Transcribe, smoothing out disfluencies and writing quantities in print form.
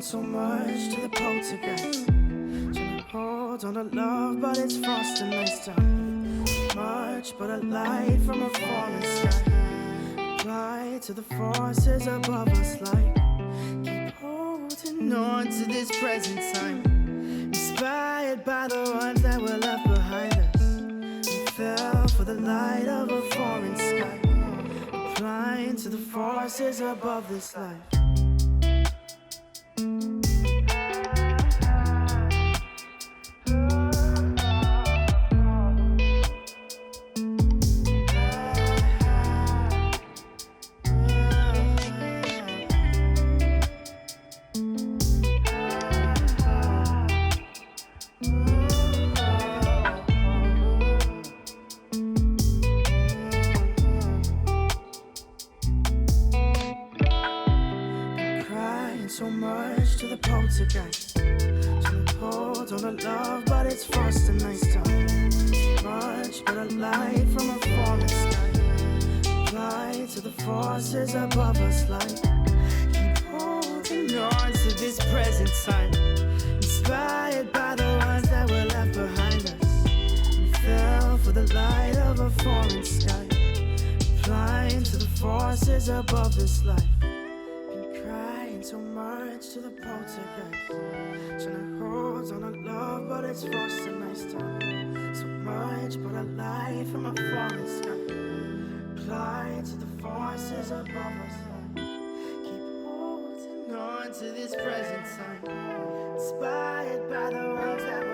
So much to the poltergeist. Trying to hold on to love, but it's frost and nice time. Much but a light from a falling sky. Apply to the forces above us like keep holding on to this present time. Inspired by the ones that were left behind us. We fell for the light of a foreign sky. Applying to the forces above this life. So much to the poltergeist. Trying to hold on to love, but it's frost and nice time. Much but a light from a falling sky. Apply to the forces above us like keep holding on to this present time. Inspired by the ones that were left behind us. We fell for the light of a foreign sky. Applying to the forces above this life. So much to the poltergeist. Trying to hold on to love, but it's frost and nice time. So much but a light from a falling sky. Apply to the forces above us. Keep holding on to this present time, inspired by the ones that